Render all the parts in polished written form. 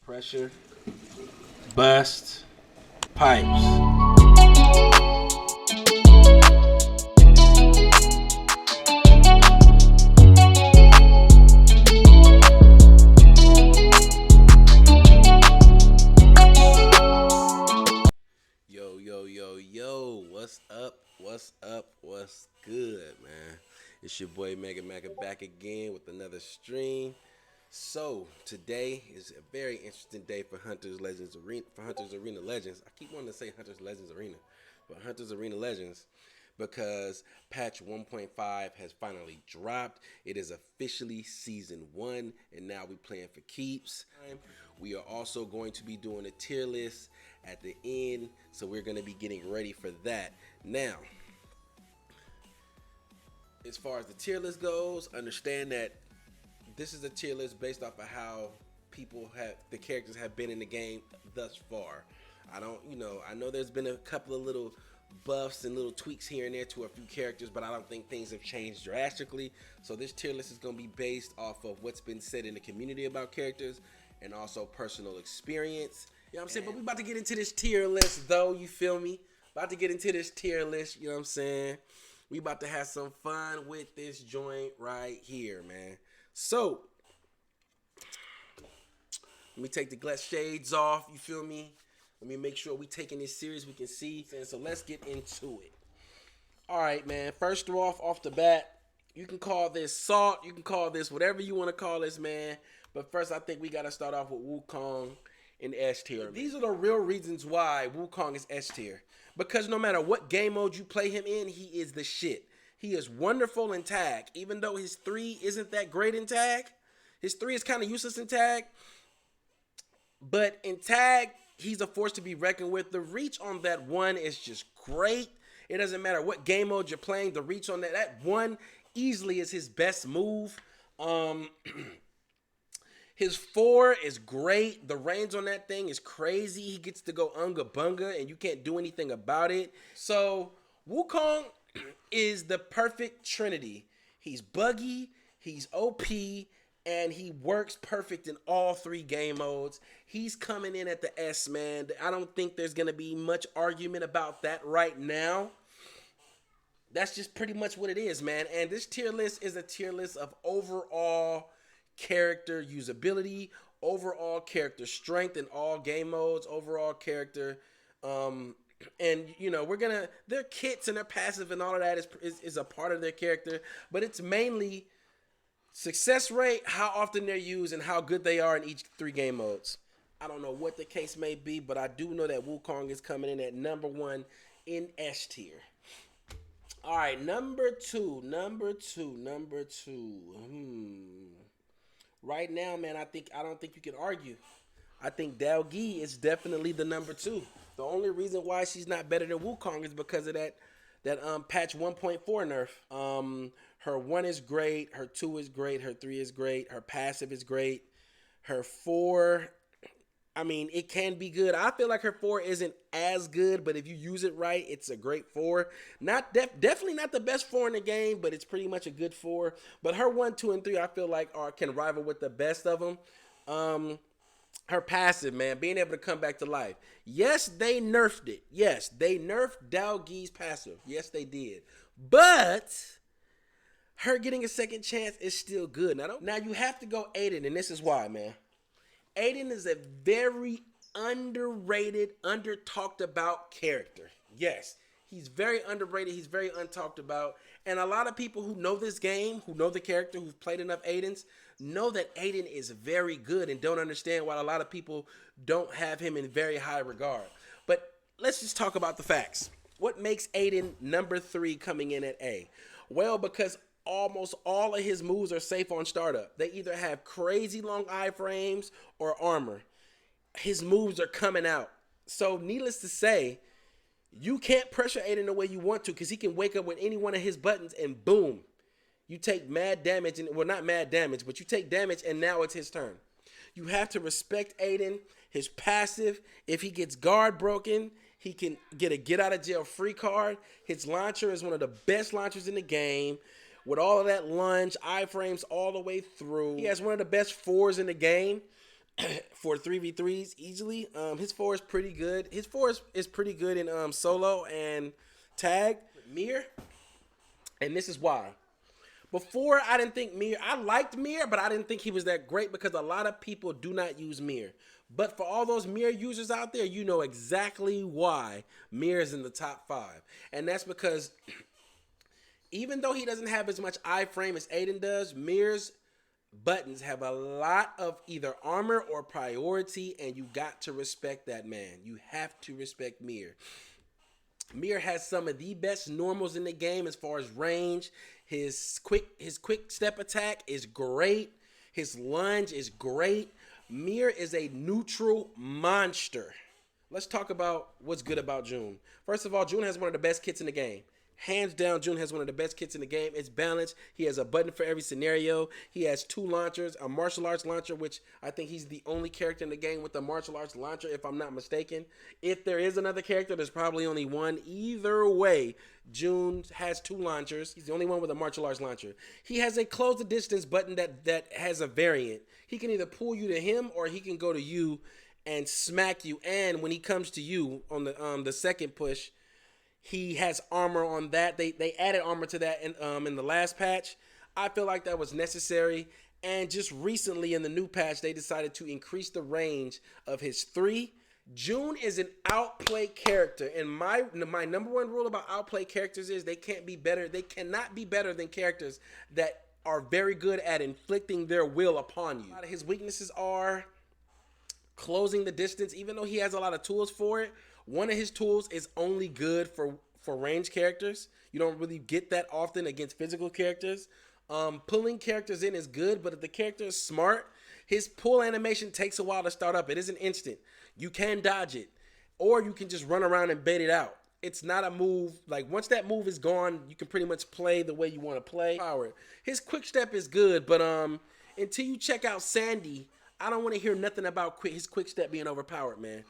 Pressure, bust, pipes. Yo, what's up? What's up? What's good, man? It's your boy Mega back again with another stream. So today is a very interesting day for Hunters Arena Legends. I keep wanting to say Hunters Legends Arena, but Hunters Arena Legends because patch 1.5 has finally dropped. It is officially season 1, and now we playing for keeps. We are also going to be doing a tier list at the end, so we're going to be getting ready for that. Now, as far as the tier list goes, understand that this is a tier list based off of how the characters have been in the game thus far. I know there's been a couple of little buffs and little tweaks here and there to a few characters, but I don't think things have changed drastically. So this tier list is going to be based off of what's been said in the community about characters and also personal experience. You know what I'm saying? But we about to get into this tier list though, you feel me? About to get into this tier list, you know what I'm saying? We about to have some fun with this joint right here, man. So, let me take the glass shades off, you feel me? Let me make sure we taking this serious, we can see. So let's get into it. All right, man. First off the bat, you can call this salt. You can call this whatever you want to call this, man. But first, I think we got to start off with Wukong in S tier. These are the real reasons why Wukong is S tier. Because no matter what game mode you play him in, he is the shit. He is wonderful in tag. Even though his 3 isn't that great in tag. His 3 is kind of useless in tag. But in tag, he's a force to be reckoned with. The reach on that 1 is just great. It doesn't matter what game mode you're playing. The reach on that 1 easily is his best move. His 4 is great. The range on that thing is crazy. He gets to go unga bunga and you can't do anything about it. So Wukong is the perfect trinity. He's buggy, he's OP, and he works perfect in all 3 game modes. He's coming in at the S, man. I don't think there's going to be much argument about that right now. That's just pretty much what it is, man. And this tier list is a tier list of overall character usability, overall character strength in all game modes, overall character and you know, their kits and their passive and all of that is a part of their character, but it's mainly success rate, how often they're used, and how good they are in each 3 game modes. I don't know what the case may be, but I do know that Wukong is coming in at number 1 in S tier. All right, number two. Right now, man, I don't think you can argue. I think Dalgi is definitely the number 2. The only reason why she's not better than Wukong is because of that patch 1.4 nerf. Her 1 is great, her 2 is great, her 3 is great, her passive is great. Her 4, I mean, it can be good. I feel like her 4 isn't as good, but if you use it right, it's a great 4. Definitely not the best 4 in the game, but it's pretty much a good 4. But her 1, 2, and 3, I feel like can rival with the best of them. Her passive, man, being able to come back to life. Yes, they nerfed it. Yes, they nerfed Dalgi's passive. Yes, they did. But her getting a second chance is still good. Now you have to go Aiden, and this is why, man. Aiden is a very underrated, under-talked about character. Yes, he's very underrated. He's very untalked about. And a lot of people who know this game, who know the character, who've played enough Aidens, know that Aiden is very good and don't understand why a lot of people don't have him in very high regard. But let's just talk about the facts. What makes Aiden number 3 coming in at A? Well, because almost all of his moves are safe on startup. They either have crazy long iframes or armor. His moves are coming out. So needless to say, you can't pressure Aiden the way you want to because he can wake up with any one of his buttons and boom, you take mad damage. Well, not mad damage, but you take damage and now it's his turn. You have to respect Aiden, his passive. If he gets guard broken, he can get a get out of jail free card. His launcher is one of the best launchers in the game. With all of that lunge, iframes all the way through. He has one of the best 4s in the game. for 3v3s easily. His 4 is pretty good. His 4 is pretty good in solo and tag. Mir, and this is why. Before, I didn't think Mir, I liked Mir, but I didn't think he was that great because a lot of people do not use Mir. But for all those Mir users out there, you know exactly why Mir is in the top 5. And that's because even though he doesn't have as much iframe as Aiden does, Mir's buttons have a lot of either armor or priority, and you got to respect that, man. You have to respect Mir. Mir has some of the best normals in the game as far as range. His quick step attack is great. His lunge is great. Mir is a neutral monster. Let's talk about what's good about June. First of all, June has one of the best kits in the game. Hands down, June has one of the best kits in the game. It's balanced. He has a button for every scenario. He has 2 launchers, a martial arts launcher, which I think he's the only character in the game with a martial arts launcher, if I'm not mistaken. If there is another character, there's probably only one. Either way, June has 2 launchers. He's the only one with a martial arts launcher. He has a close the distance button that has a variant. He can either pull you to him or he can go to you and smack you. And when he comes to you on the second push, he has armor on that. They added armor to that in the last patch. I feel like that was necessary. And just recently in the new patch, they decided to increase the range of his 3. June is an outplay character. And my number one rule about outplay characters is they can't be better. They cannot be better than characters that are very good at inflicting their will upon you. A lot of his weaknesses are closing the distance, even though he has a lot of tools for it. One of his tools is only good for range characters. You don't really get that often against physical characters. Pulling characters in is good, but if the character is smart, his pull animation takes a while to start up. It isn't instant. You can dodge it, or you can just run around and bait it out. It's not a move. Like, once that move is gone, you can pretty much play the way you want to play. His quick step is good, but until you check out Sandy, I don't want to hear nothing about his quick step being overpowered, man.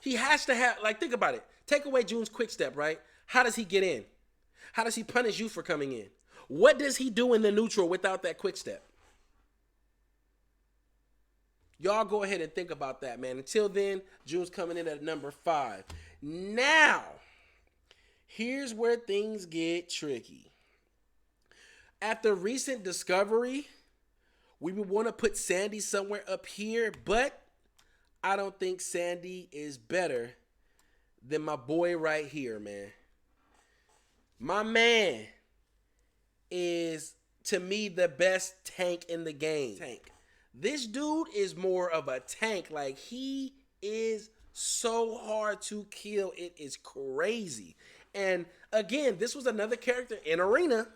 He has to have, like, think about it. Take away June's quick step, right? How does he get in? How does he punish you for coming in? What does he do in the neutral without that quick step? Y'all go ahead and think about that, man. Until then, June's coming in at number 5. Now, here's where things get tricky. After recent discovery, we would want to put Sandy somewhere up here, but I don't think Sandy is better than my boy right here, man. My man is, to me, the best tank in the game. This dude is more of a tank. Like, he is so hard to kill. It is crazy. And again, this was another character in Arena.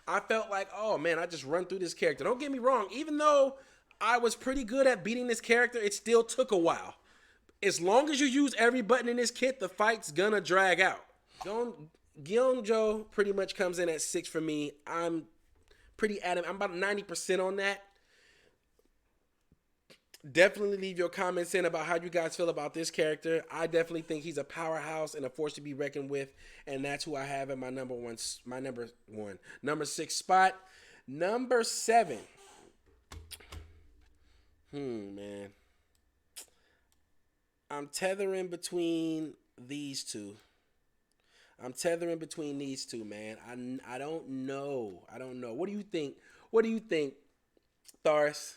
I felt like, oh man, I just run through this character. Don't get me wrong. Even though I was pretty good at beating this character, it still took a while. As long as you use every button in this kit, the fight's gonna drag out. Gyeongjo pretty much comes in at 6 for me. I'm pretty adamant. I'm about 90% on that. Definitely leave your comments in about how you guys feel about this character. I definitely think he's a powerhouse and a force to be reckoned with, and that's who I have in my number 6 spot. Number 7. Man. I'm tethering between these two. man. I don't know. What do you think, Tharis?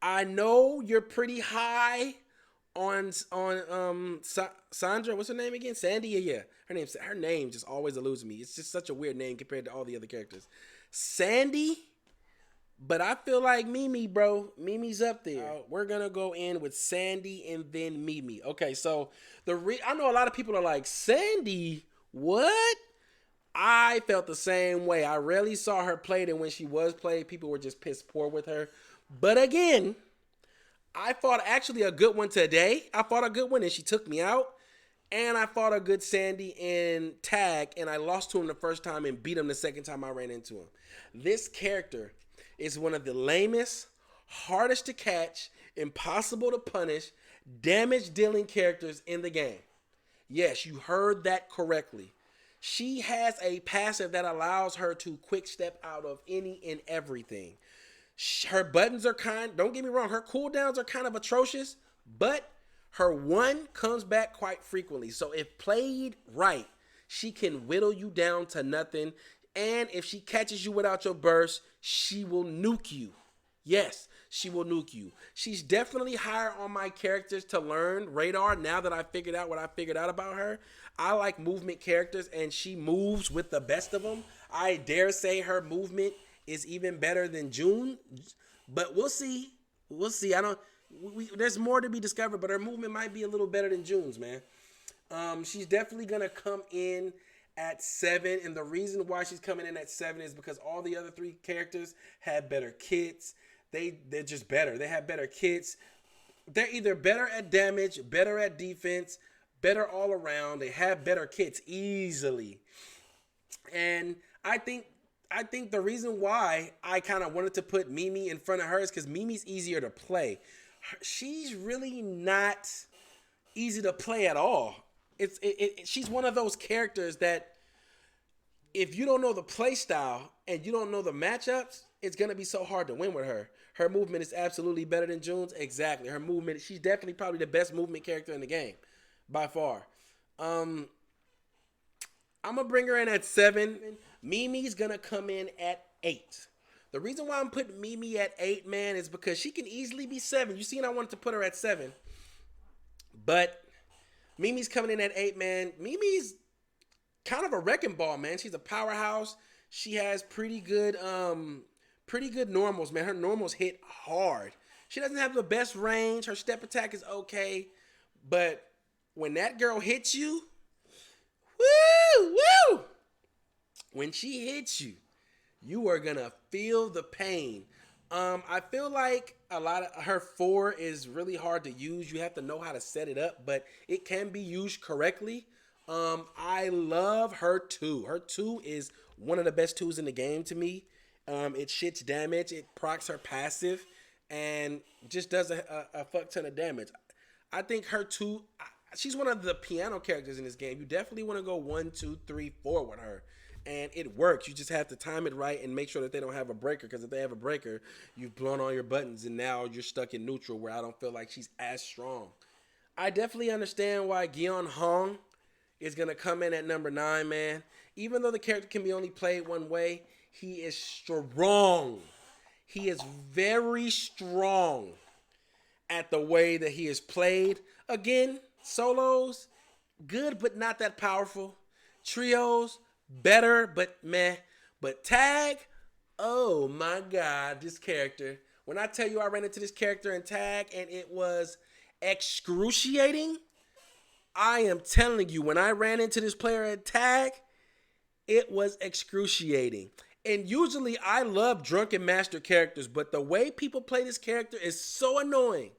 I know you're pretty high on Sandra. What's her name again? Sandy? Yeah. Her name just always eludes me. It's just such a weird name compared to all the other characters. Sandy? But I feel like Mimi, bro. Mimi's up there. We're going to go in with Sandy and then Mimi. Okay, so I know a lot of people are like, Sandy? What? I felt the same way. I rarely saw her played, and when she was played, people were just piss poor with her. But again, I fought actually a good one today. I fought a good one, and she took me out. And I fought a good Sandy in tag, and I lost to him the first time and beat him the second time I ran into him. This character is one of the lamest, hardest to catch, impossible to punish, damage-dealing characters in the game. Yes, you heard that correctly. She has a passive that allows her to quick step out of any and everything. Her buttons are don't get me wrong, her cooldowns are kind of atrocious, but her one comes back quite frequently. So if played right, she can whittle you down to nothing. And if she catches you without your burst, she will nuke you. Yes, she will nuke you. She's definitely higher on my characters to learn radar now that I figured out what I figured out about her. I like movement characters, and she moves with the best of them. I dare say her movement is even better than June, but we'll see. We'll see. There's more to be discovered, but her movement might be a little better than June's, man. She's definitely gonna come in at 7, and the reason why she's coming in at 7 is because all the other 3 characters have better kits. They're just better. They have better kits. They're either better at damage, better at defense, better all around. They have better kits easily. And I think the reason why I kind of wanted to put Mimi in front of her is because Mimi's easier to play. She's really not easy to play at all. She's one of those characters that if you don't know the play style and you don't know the matchups, it's going to be so hard to win with her. Her movement is absolutely better than June's. Exactly. Her movement, she's definitely probably the best movement character in the game by far. I'm going to bring her in at 7. Mimi's going to come in at 8. The reason why I'm putting Mimi at 8, man, is because she can easily be 7. You seen I wanted to put her at 7. But Mimi's coming in at 8, man. Mimi's kind of a wrecking ball, man. She's a powerhouse. She has pretty good normals, man. Her normals hit hard. She doesn't have the best range. Her step attack is okay. But when that girl hits you, woo! When she hits you, you are going to feel the pain. I feel like a lot of her 4 is really hard to use. You have to know how to set it up, but it can be used correctly. I love her 2. Her 2 is one of the best 2s in the game to me. It shits damage. It procs her passive and just does a fuck ton of damage. I think her 2, she's one of the piano characters in this game. You definitely want to go 1, 2, 3, 4 with her. And it works. You just have to time it right and make sure that they don't have a breaker. Because if they have a breaker, you've blown all your buttons and now you're stuck in neutral where I don't feel like she's as strong. I definitely understand why Gyeon Hong is going to come in at number 9, man. Even though the character can be only played one way, he is strong. He is very strong at the way that he is played. Again, solos, good but not that powerful. Trios, better but meh. But tag, oh my God, this character. When I tell you I ran into this character in tag and it was excruciating, I am telling you, when I ran into this player at tag, it was excruciating. And usually I love drunken master characters, but the way people play this character is so annoying.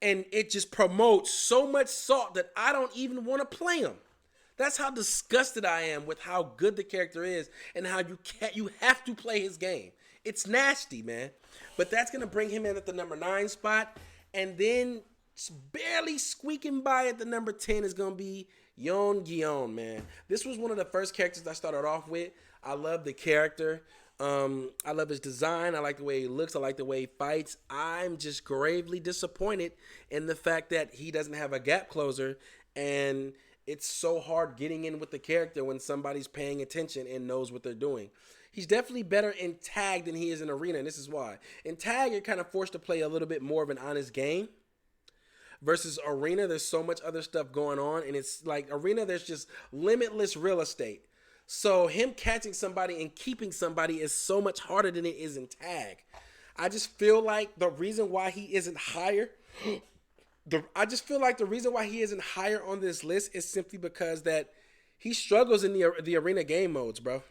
And it just promotes so much salt that I don't even want to play him. That's how disgusted I am with how good the character is and how you have to play his game. It's nasty, man. But that's going to bring him in at the number 9 spot. And then barely squeaking by at the number 10 is going to be Yeon, man. This was one of the first characters I started off with. I love the character. I love his design. I like the way he looks. I like the way he fights. I'm just gravely disappointed in the fact that he doesn't have a gap closer, and it's so hard getting in with the character when somebody's paying attention and knows what they're doing. He's definitely better in tag than he is in arena, and this is why. In tag, you're kind of forced to play a little bit more of an honest game. Versus arena, there's so much other stuff going on, and it's like arena, there's just limitless real estate. So him catching somebody and keeping somebody is so much harder than it is in tag. I just feel like the reason why he isn't higher, on this list is simply because that he struggles in the arena game modes, bro.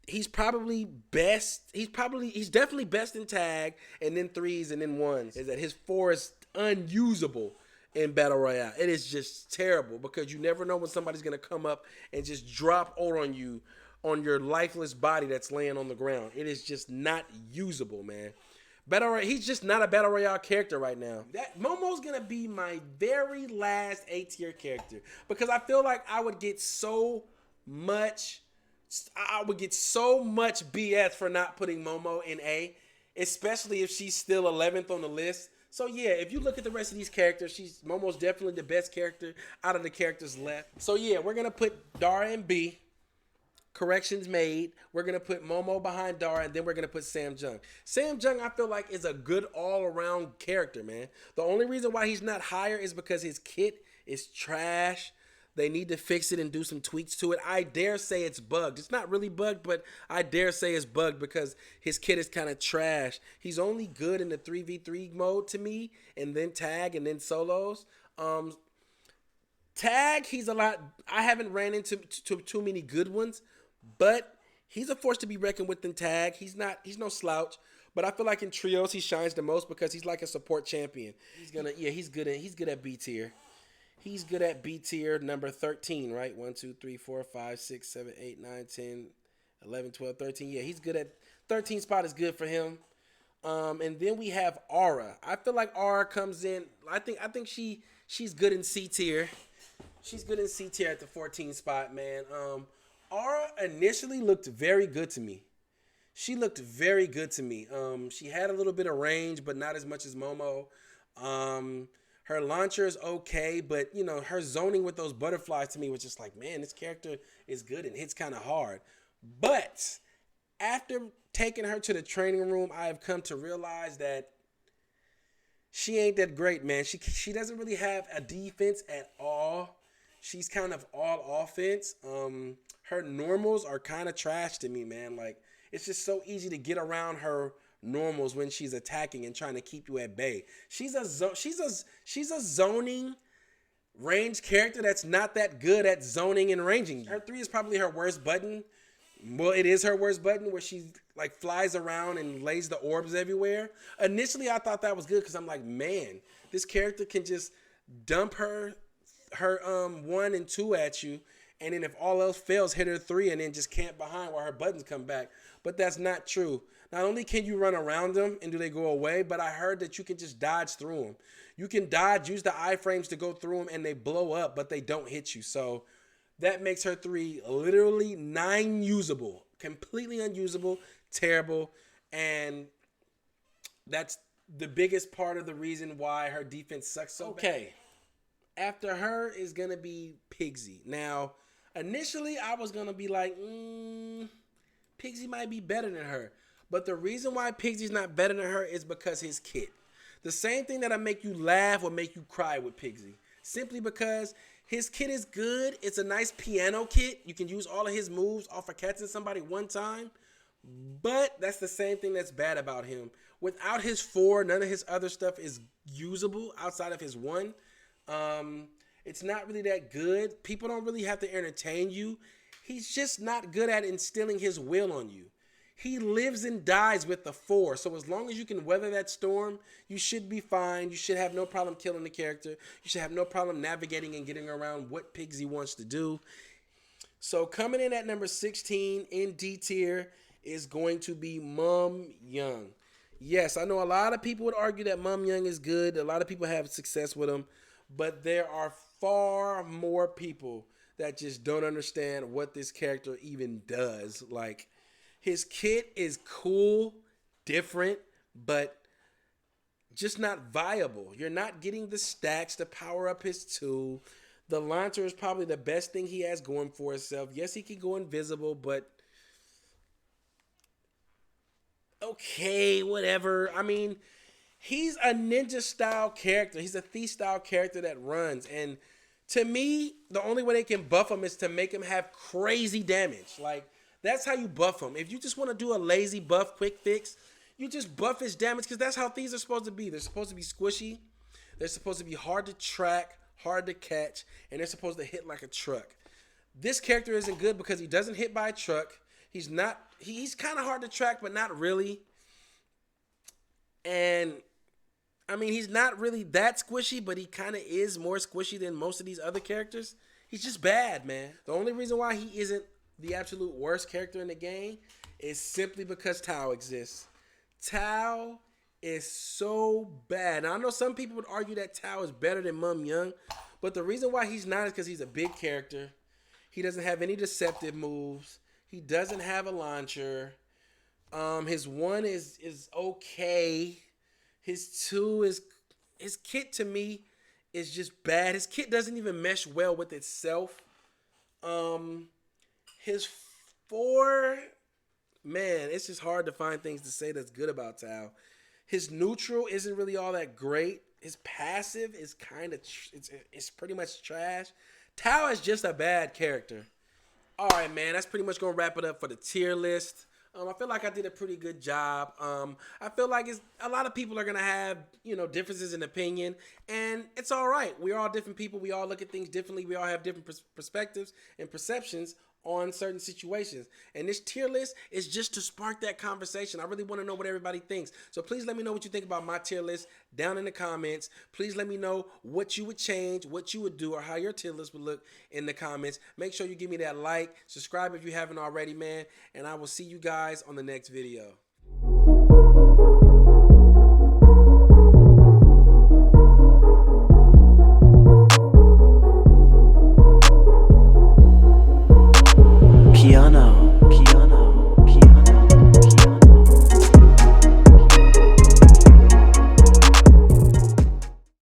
He's definitely best in tag, and then 3s and then 1s. Is that his 4 is unusable in Battle Royale. It is just terrible because you never know when somebody's going to come up and just drop ult on you on your lifeless body that's laying on the ground. It is just not usable, man. He's just not a Battle Royale character right now. Momo's going to be my very last A-tier character because I feel like I would get so much I would get so much BS for not putting Momo in A, especially if she's still 11th on the list. So yeah, if you look at the rest of these characters, Momo's definitely the best character out of the characters left. So yeah, we're gonna put Dara in B. Corrections made. We're gonna put Momo behind Dara, and then we're gonna put Sam Jung. Sam Jung, I feel like, is a good all-around character, man. The only reason why he's not higher is because his kit is trash. They need to fix it and do some tweaks to it. I dare say it's bugged. It's not really bugged, but I dare say it's bugged because his kit is kind of trash. He's only good in the 3v3 mode to me, and then tag, and then solos. Tag, he's a lot. I haven't ran into too many good ones, but he's a force to be reckoned with in tag. He's no slouch. But I feel like in trios he shines the most because he's like a support champion. He's good at B tier. He's good at B tier number 13, right? 1, 2, 3, 4, 5, 6, 7, 8, 9, 10, 11, 12, 13. Yeah, he's good at 13 spot is good for him. And then we have Aura. I feel like Aura comes in. I think she's good in C tier. She's good in C tier at the 14 spot, man. Aura initially looked very good to me. She looked very good to me. She had a little bit of range, but not as much as Momo. Her launcher is okay, but, you know, her zoning with those butterflies to me was just like, man, this character is good and hits kind of hard. But after taking her to the training room, I have come to realize that she ain't that great, man. She doesn't really have a defense at all. She's kind of all offense. Her normals are kind of trash to me, man. Like, it's just so easy to get around her normals when she's attacking and trying to keep you at bay. She's a zoning range character that's not that good at zoning and ranging. Her 3 is probably her worst button. Well, it is her worst button where she like flies around and lays the orbs everywhere. Initially, I thought that was good because I'm like, man, this character can just dump her 1 and 2 at you, and then if all else fails, hit her 3 and then just camp behind while her buttons come back. But that's not true. Not only can you run around them and do they go away, but I heard that you can just dodge through them. You can dodge, use the iframes to go through them, and they blow up, but they don't hit you. So that makes her 3 literally non-usable, completely unusable, terrible, and that's the biggest part of the reason why her defense sucks so bad. Okay, after her is going to be Pigsy. Now, initially I was going to be like, Pigsy might be better than her. But the reason why Pigsy's not better than her is because his kit. The same thing that'll make you laugh or make you cry with Pigsy. Simply because his kit is good. It's a nice piano kit. You can use all of his moves off of catching somebody one time. But that's the same thing that's bad about him. Without his 4, none of his other stuff is usable outside of his 1. It's not really that good. People don't really have to entertain you. He's just not good at instilling his will on you. He lives and dies with the 4. So as long as you can weather that storm, you should be fine. You should have no problem killing the character. You should have no problem navigating and getting around what Pigsy wants to do. So coming in at number 16 in D tier is going to be Mum Young. Yes, I know a lot of people would argue that Mum Young is good. A lot of people have success with him. But there are far more people that just don't understand what this character even does. Like, his kit is cool, different, but just not viable. You're not getting the stacks to power up his 2. The launcher is probably the best thing he has going for himself. Yes, he can go invisible, but okay, whatever. I mean, he's a ninja-style character. He's a thief-style character that runs. And to me, the only way they can buff him is to make him have crazy damage. Like, that's how you buff him. If you just want to do a lazy buff, quick fix, you just buff his damage because that's how thieves are supposed to be. They're supposed to be squishy. They're supposed to be hard to track, hard to catch, and they're supposed to hit like a truck. This character isn't good because he doesn't hit by a truck. He's kind of hard to track, but not really. And I mean, he's not really that squishy, but he kind of is more squishy than most of these other characters. He's just bad, man. The only reason why he isn't the absolute worst character in the game is simply because Tao exists. Tao is so bad. Now, I know some people would argue that Tao is better than Mum Young, but the reason why he's not is because he's a big character. He doesn't have any deceptive moves. He doesn't have a launcher. His 1 is okay. His 2 is his kit to me is just bad. His kit doesn't even mesh well with itself. His 4, man, it's just hard to find things to say that's good about Tao. His neutral isn't really all that great. His passive is kind of it's pretty much trash. Tao is just a bad character. All right, man, that's pretty much gonna wrap it up for the tier list. I feel like I did a pretty good job. I feel like it's a lot of people are gonna have differences in opinion, and it's all right. We're all different people. We all look at things differently. We all have different perspectives and perceptions on certain situations. And this tier list is just to spark that conversation. I really want to know what everybody thinks. So please let me know what you think about my tier list down in the comments. Please let me know what you would change, what you would do, or how your tier list would look in the comments. Make sure you give me that like, subscribe if you haven't already, man. And I will see you guys on the next video.